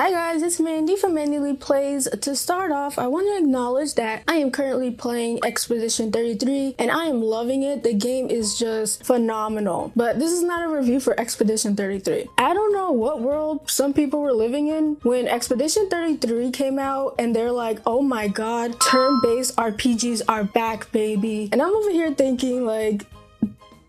Hi guys, it's Mandy from Mandyleeplays. To start off, I want to acknowledge that I am currently playing Expedition 33 and I am loving it. The game is just phenomenal. But this is not a review for Expedition 33. I don't know what world some people were living in when Expedition 33 came out and they're like, oh my god, turn-based RPGs are back, baby. And I'm over here thinking like,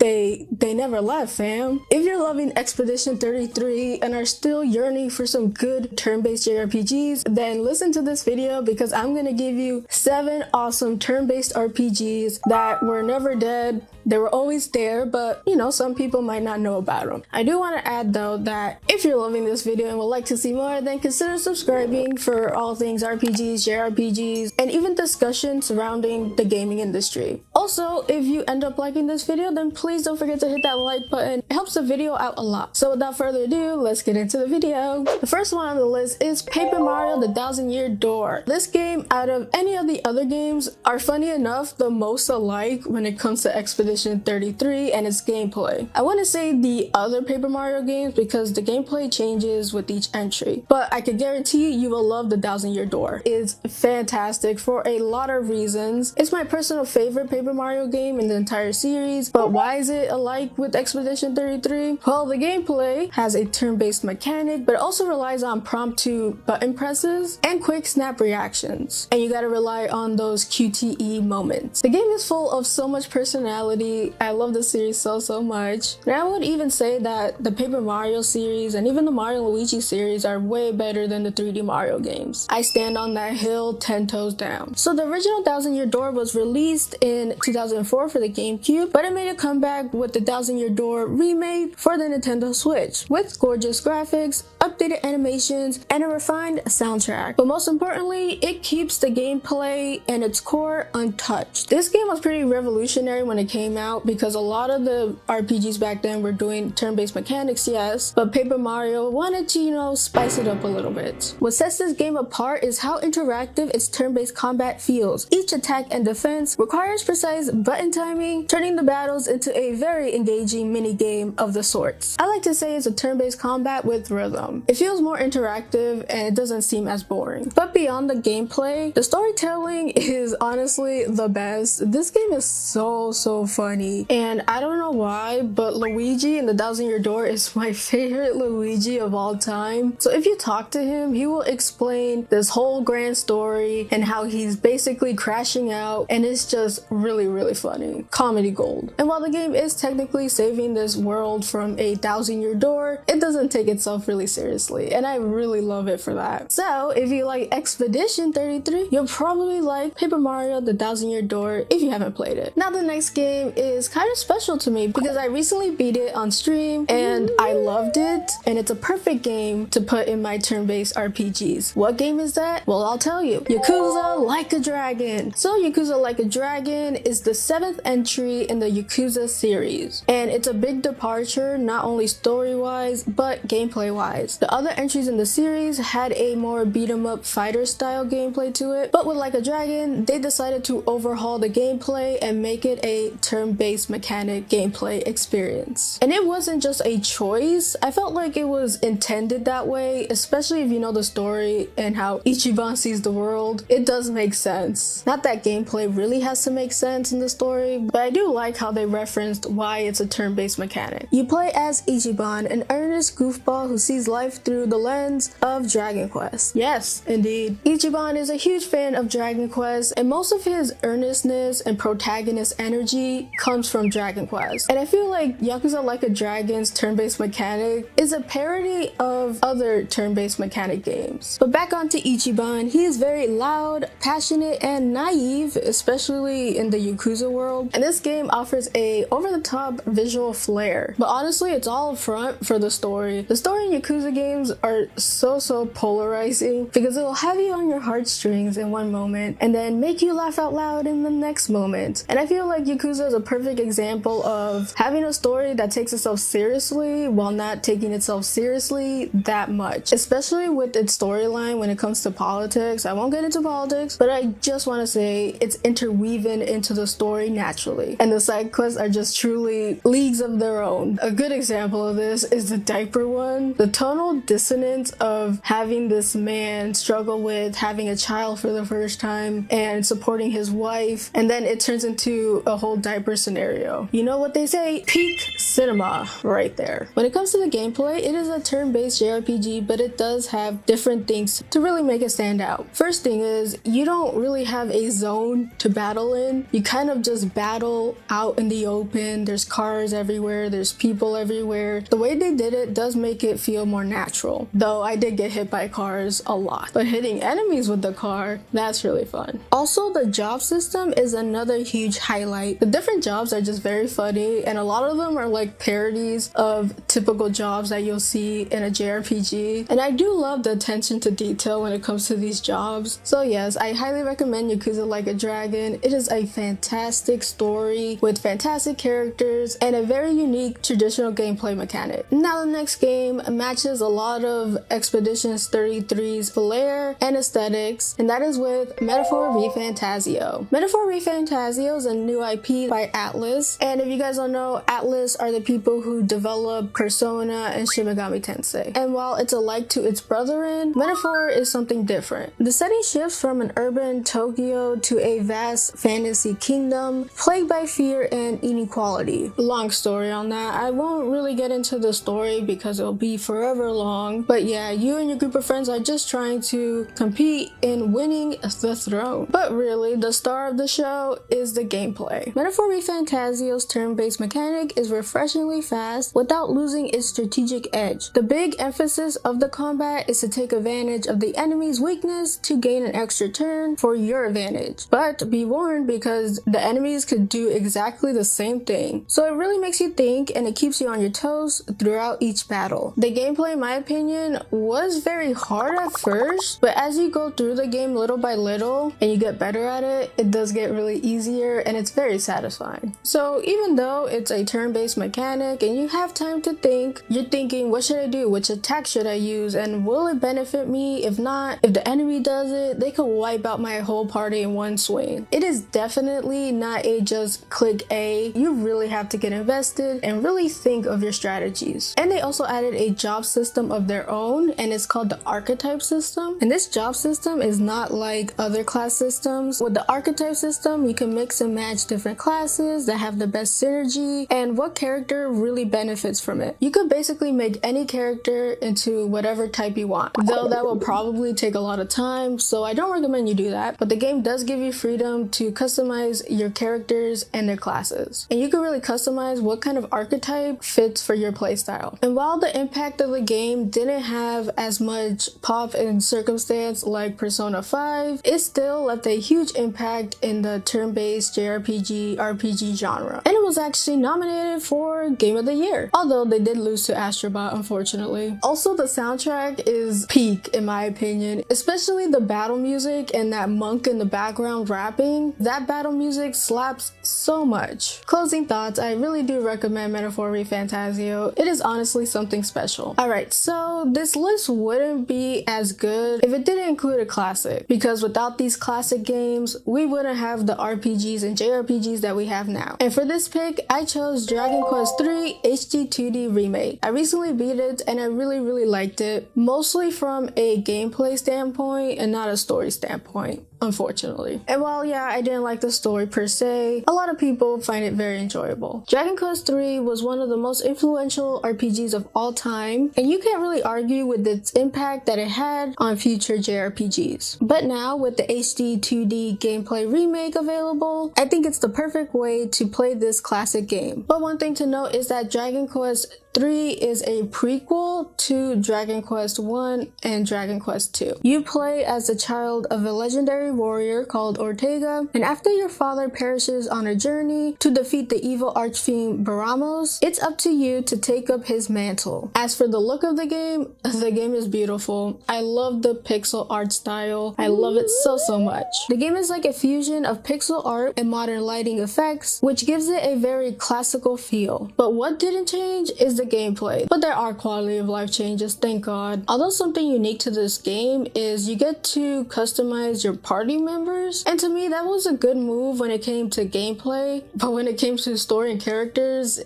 they never left, fam. If you're loving Expedition 33 and are still yearning for some good turn-based JRPGs, then listen to this video because I'm gonna give you 7 awesome turn-based RPGs that were never dead. They were always there, but you know, some people might not know about them. I do want to add though that if you're loving this video and would like to see more, then consider subscribing for all things RPGs, JRPGs, and even discussion surrounding the gaming industry. Also, if you end up liking this video, then please don't forget to hit that like button. It helps the video out a lot. So without further ado, let's get into the video. The first one on the list is Paper Mario: The Thousand-Year Door. This game, out of any of the other games, are funny enough the most alike when it comes to Expedition 33 and its gameplay. I want to say the other Paper Mario games because the gameplay changes with each entry, but I can guarantee you will love The Thousand-Year Door. It's fantastic for a lot of reasons. It's my personal favorite Paper Mario game in the entire series, but why is it alike with Expedition 33? Well, the gameplay has a turn-based mechanic, but also relies on prompt-to button presses and quick snap reactions, and you gotta rely on those QTE moments. The game is full of so much personality. I love the series so much. And I would even say that the Paper Mario series and even the Mario and Luigi series are way better than the 3D Mario games. I stand on that hill 10 toes down. So the original Thousand-Year Door was released in 2004 for the GameCube, but it made a comeback with the Thousand-Year Door remake for the Nintendo Switch with gorgeous graphics, updated animations, and a refined soundtrack. But most importantly, it keeps the gameplay and its core untouched. This game was pretty revolutionary when it came out because a lot of the RPGs back then were doing turn-based mechanics, yes, but Paper Mario wanted to, you know, spice it up a little bit. What sets this game apart is how interactive its turn-based combat feels. Each attack and defense requires precise button timing, turning the battles into a very engaging mini-game of the sorts. I like to say it's a turn-based combat with rhythm. It feels more interactive and it doesn't seem as boring. But beyond the gameplay, the storytelling is honestly the best. This game is so funny, and I don't know why, but Luigi in the Thousand-Year Door is my favorite Luigi of all time. So if you talk to him, he will explain this whole grand story and how he's basically crashing out, and it's just really funny. Comedy gold. And while the game is technically saving this world from a Thousand-Year Door, it doesn't take itself really seriously, and I really love it for that. So if you like Expedition 33, you'll probably like Paper Mario: The Thousand-Year Door if you haven't played it. Now the next game is kind of special to me because I recently beat it on stream and I loved it, and it's a perfect game to put in my turn-based RPGs. What game is that? Well, I'll tell you. Yakuza Like a Dragon. So Yakuza Like a Dragon is the 7th entry in the Yakuza series, and it's a big departure not only story-wise but gameplay-wise. The other entries in the series had a more beat-em-up fighter style gameplay to it, but with Like a Dragon, they decided to overhaul the gameplay and make it a turn-based mechanic gameplay experience. And it wasn't just a choice. I felt like it was intended that way, especially if you know the story and how Ichiban sees the world. It does make sense. Not that gameplay really has to make sense in the story, but I do like how they referenced why it's a turn-based mechanic. You play as Ichiban, an earnest goofball who sees life through the lens of Dragon Quest. Yes, indeed. Ichiban is a huge fan of Dragon Quest, and most of his earnestness and protagonist energy comes from Dragon Quest. And I feel like Yakuza Like a Dragon's turn-based mechanic is a parody of other turn-based mechanic games. But back onto Ichiban, he is very loud, passionate, and naive, especially in the Yakuza world. And this game offers a over-the-top visual flair. But honestly, it's all front for the story. The story in Yakuza games are so polarizing because it will have you on your heartstrings in one moment and then make you laugh out loud in the next moment. And I feel like Yakuza is a perfect example of having a story that takes itself seriously while not taking itself seriously that much, especially with its storyline when it comes to politics. I won't get into politics, but I just want to say it's interweaving into the story naturally, and the side quests are just truly leagues of their own. A good example of this is the diaper one. The tonal whole dissonance of having this man struggle with having a child for the first time and supporting his wife, and then it turns into a whole diaper scenario. You know what they say? Peak cinema right there. When it comes to the gameplay, it is a turn-based JRPG, but it does have different things to really make it stand out. First thing is, you don't really have a zone to battle in. You kind of just battle out in the open. There's cars everywhere, there's people everywhere. The way they did it does make it feel more natural, though I did get hit by cars a lot. But hitting enemies with the car, that's really fun. Also, the job system is another huge highlight. The different jobs are just very funny, and a lot of them are like parodies of typical jobs that you'll see in a JRPG. And I do love the attention to detail when it comes to these jobs. So yes, I highly recommend Yakuza Like a Dragon. It is a fantastic story with fantastic characters and a very unique traditional gameplay mechanic. Now the next game matches a lot of Expeditions 33's flair and aesthetics, and that is with Metaphor Refantazio. Metaphor Refantazio is a new IP by Atlus, and if you guys don't know, Atlus are the people who develop Persona and Shin Megami Tensei. And while it's alike to its brethren, Metaphor is something different. The setting shifts from an urban Tokyo to a vast fantasy kingdom plagued by fear and inequality. Long story on that. I won't really get into the story because it'll be forever long, but yeah, you and your group of friends are just trying to compete in winning the throne. But really, the star of the show is the gameplay. Metaphor Refantazio's turn-based mechanic is refreshingly fast without losing its strategic edge. The big emphasis of the combat is to take advantage of the enemy's weakness to gain an extra turn for your advantage. But be warned, because the enemies could do exactly the same thing. So it really makes you think, and it keeps you on your toes throughout each battle. The gameplay, in my opinion, was very hard at first, but as you go through the game little by little and you get better at it, it does get really easier and it's very satisfying. So even though it's a turn-based mechanic and you have time to think, you're thinking, what should I do? Which attack should I use? And will it benefit me? If not, if the enemy does it, they could wipe out my whole party in one swing. It is definitely not a just click A. You really have to get invested and really think of your strategies. And they also added a job system of their own, and it's called the archetype system. And this job system is not like other class systems. With the archetype system, you can mix and match different classes that have the best synergy and what character really benefits from it. You could basically make any character into whatever type you want, though that will probably take a lot of time, so I don't recommend you do that. But the game does give you freedom to customize your characters and their classes, and you can really customize what kind of archetype fits for your playstyle. And while the impact of the game didn't have as much pop and circumstance like Persona 5, it still left a huge impact in the turn-based JRPG RPG genre, and it was actually nominated for Game of the Year, although they did lose to Astrobot, unfortunately. Also, the soundtrack is peak in my opinion, especially the battle music and that monk in the background rapping. That battle music slaps so much. Closing thoughts, I really do recommend Metaphor Refantazio. It is honestly something special. Alright, so this list wouldn't be as good if it didn't include a classic, because without these classic games, we wouldn't have the RPGs and JRPGs that we have now. And for this pick, I chose Dragon Quest III HD 2D Remake. I recently beat it and I really liked it, mostly from a gameplay standpoint and not a story standpoint, unfortunately. And while yeah, I didn't like the story per se, a lot of people find it very enjoyable. Dragon Quest III was one of the most influential RPGs of all time, and you can't really argue with its impact that it had on future JRPGs. But now with the HD 2D gameplay remake available, I think it's the perfect way to play this classic game. But one thing to note is that Dragon Quest 3 is a prequel to Dragon Quest 1 and Dragon Quest 2. You play as the child of a legendary warrior called Ortega, and after your father perishes on a journey to defeat the evil archfiend Baramos, it's up to you to take up his mantle. As for the look of the game is beautiful. I love the pixel art style. I love it so much. The game is like a fusion of pixel art and modern lighting effects, which gives it a very classical feel. But what didn't change is the gameplay, but there are quality of life changes, thank God. Although something unique to this game is you get to customize your party members, and to me that was a good move when it came to gameplay, but when it came to story and characters,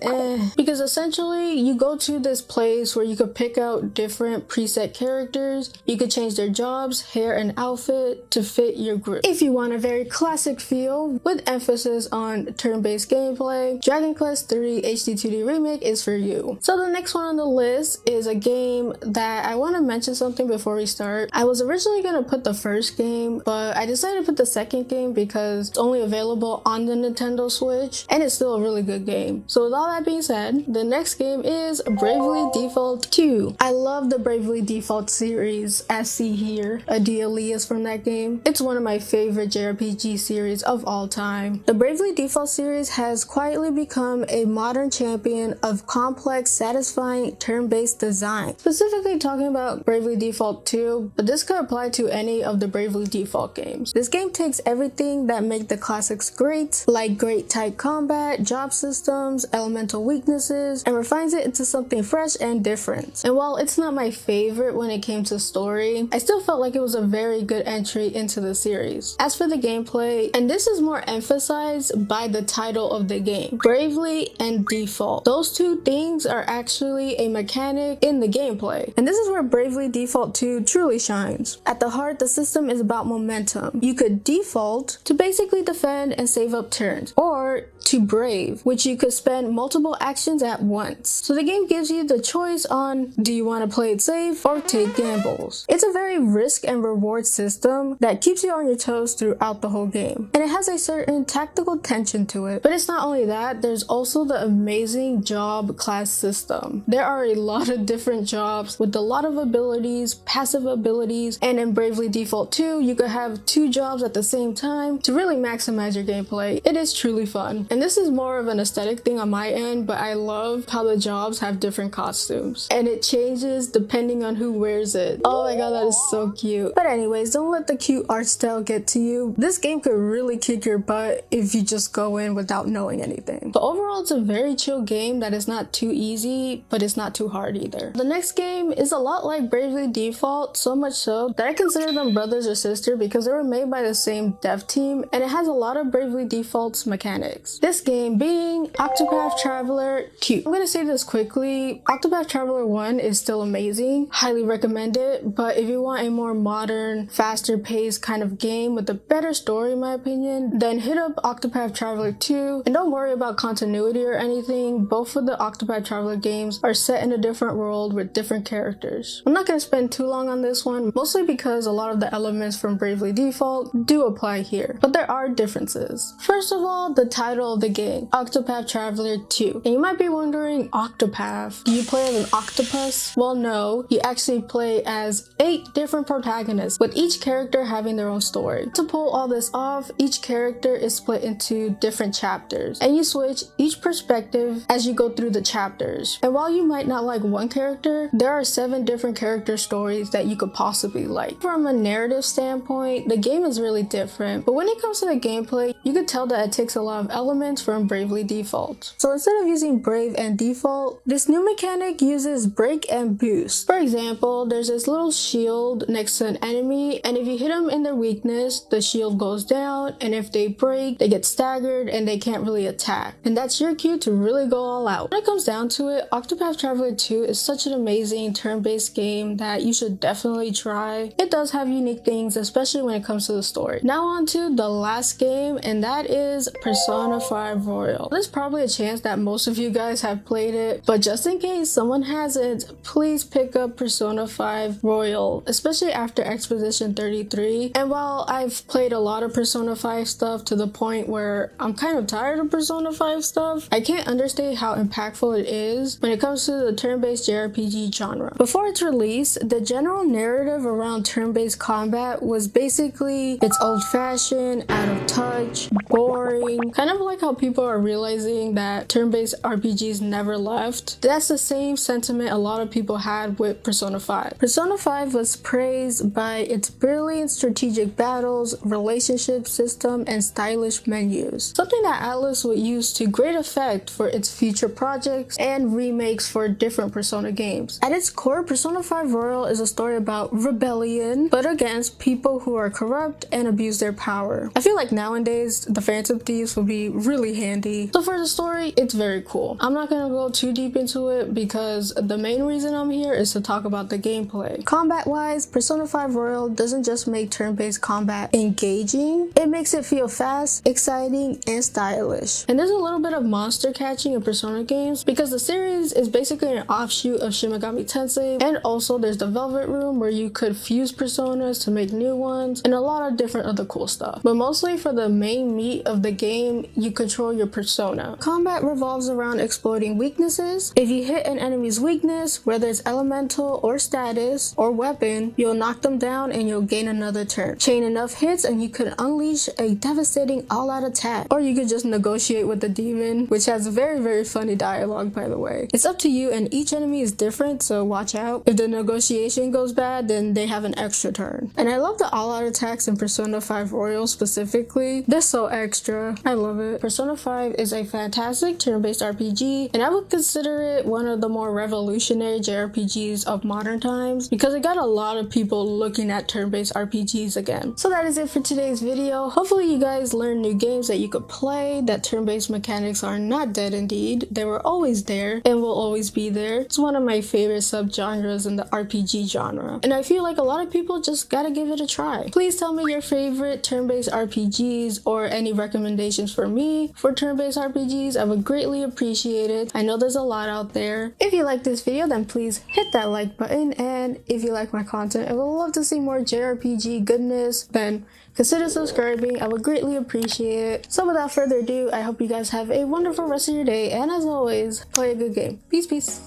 because essentially you go to this place where you could pick out different preset characters, you could change their jobs, hair, and outfit to fit your group. If you want a very classic feel with emphasis on turn-based gameplay, Dragon Quest III HD2D Remake is for you. So the next one on the list is a game that I want to mention something before we start. I was originally going to put the first game, but I decided to put the second game because it's only available on the Nintendo Switch, and it's still a really good game. So with all that being said, the next game is Bravely Default 2. I love the Bravely Default series, as see here. Adia is from that game. It's one of my favorite JRPG series of all time. The Bravely Default series has quietly become a modern champion of complex, satisfying turn-based design. Specifically talking about Bravely Default 2, but this could apply to any of the Bravely Default games. This game takes everything that make the classics great, like great tight combat, job systems, elemental weaknesses, and refines it into something fresh and different. And while it's not my favorite when it came to story, I still felt like it was a very good entry into the series. As for the gameplay, and this is more emphasized by the title of the game, Bravely and Default. Those two things are actually a mechanic in the gameplay, and this is where Bravely Default 2 truly shines. At the heart, the system is about momentum. You could default to basically defend and save up turns, or to brave, which you could spend multiple actions at once. So the game gives you the choice on, do you want to play it safe or take gambles? It's a very risk and reward system that keeps you on your toes throughout the whole game, and it has a certain tactical tension to it. But it's not only that, there's also the amazing job class system. There are a lot of different jobs with a lot of abilities, passive abilities, and in Bravely Default 2 you could have 2 jobs at the same time to really maximize your gameplay. It is truly fun, and this is more of an aesthetic thing on my end, but I love how the jobs have different costumes and it changes depending on who wears it. Oh my god, that is so cute. But anyways, don't let the cute art style get to you. This game could really kick your butt if you just go in without knowing anything. But overall, it's a very chill game that is not too easy, but it's not too hard either. The next game is a lot like Bravely Default, so much so that I consider them brothers or sister because they were made by the same dev team, and it has a lot of Bravely Default's mechanics. This game being Octopath Traveler 2. I'm gonna say this quickly, Octopath Traveler 1 is still amazing, highly recommend it, but if you want a more modern, faster paced kind of game with a better story in my opinion, then hit up Octopath Traveler 2, and don't worry about continuity or anything. Both of the Octopath Traveler games are set in a different world with different characters. I'm not gonna spend too long on this one, mostly because a lot of the elements from Bravely Default do apply here, but there are differences. First of all, the title of the game, Octopath Traveler 2. And you might be wondering, Octopath, do you play as an octopus? Well, no, you actually play as 8 different protagonists, with each character having their own story. To pull all this off, each character is split into different chapters, and you switch each perspective as you go through the chapters. And while you might not like one character, there are 7 different character stories that you could possibly like. From a narrative standpoint, the game is really different, but when it comes to the gameplay, you could tell that it takes a lot of elements from Bravely Default. So instead of using Brave and Default, this new mechanic uses Break and Boost. For example, there's this little shield next to an enemy, and if you hit them in their weakness, the shield goes down, and if they break, they get staggered and they can't really attack. And that's your cue to really go all out. When it comes down to it, Octopath Traveler 2 is such an amazing turn-based game that you should definitely try. It does have unique things, especially when it comes to the story. Now on to the last game, and that is Persona 5 Royal. There's probably a chance that most of you guys have played it, but just in case someone hasn't, please pick up Persona 5 Royal, especially after Expedition 33. And while I've played a lot of Persona 5 stuff to the point where I'm kind of tired of Persona 5 stuff, I can't understate how impactful it is when it comes to the turn-based JRPG genre. Before its release, the general narrative around turn-based combat was basically it's old-fashioned, out of touch, boring, kind Kind of like how people are realizing that turn-based RPGs never left. That's the same sentiment a lot of people had with Persona 5. Persona 5 was praised by its brilliant strategic battles, relationship system, and stylish menus. Something that Atlus would use to great effect for its future projects and remakes for different Persona games. At its core, Persona 5 Royal is a story about rebellion, but against people who are corrupt and abuse their power. I feel like nowadays, the Phantom Thieves would be really handy. So for the story, it's very cool. I'm not gonna go too deep into it because the main reason I'm here is to talk about the gameplay. Combat-wise, Persona 5 Royal doesn't just make turn-based combat engaging, it makes it feel fast, exciting, and stylish. And there's a little bit of monster catching in Persona games because the series is basically an offshoot of Shin Megami Tensei, and also there's the Velvet Room where you could fuse personas to make new ones and a lot of different other cool stuff. But mostly for the main meat of the game, you control your persona. Combat revolves around exploiting weaknesses. If you hit an enemy's weakness, whether it's elemental or status or weapon, you'll knock them down and you'll gain another turn. Chain enough hits and you could unleash a devastating all-out attack. Or you could just negotiate with the demon, which has very funny dialogue, by the way. It's up to you, and each enemy is different, so watch out. If the negotiation goes bad, then they have an extra turn. And I love the all-out attacks in Persona 5 Royal specifically. They're so extra. I love it. Persona 5 is a fantastic turn-based RPG, and I would consider it one of the more revolutionary JRPGs of modern times because it got a lot of people looking at turn-based RPGs again. So that is it for today's video. Hopefully you guys learned new games that you could play, that turn-based mechanics are not dead indeed. They were always there and will always be there. It's one of my favorite subgenres in the RPG genre, and I feel like a lot of people just gotta give it a try. Please tell me your favorite turn-based RPGs or any recommendations for me for turn-based RPGs. I would greatly appreciate it. I know there's a lot out there. If you like this video, then please hit that like button, and if you like my content and would love to see more JRPG goodness, then consider subscribing. I would greatly appreciate it. So without further ado, I hope you guys have a wonderful rest of your day, and as always, play a good game. Peace.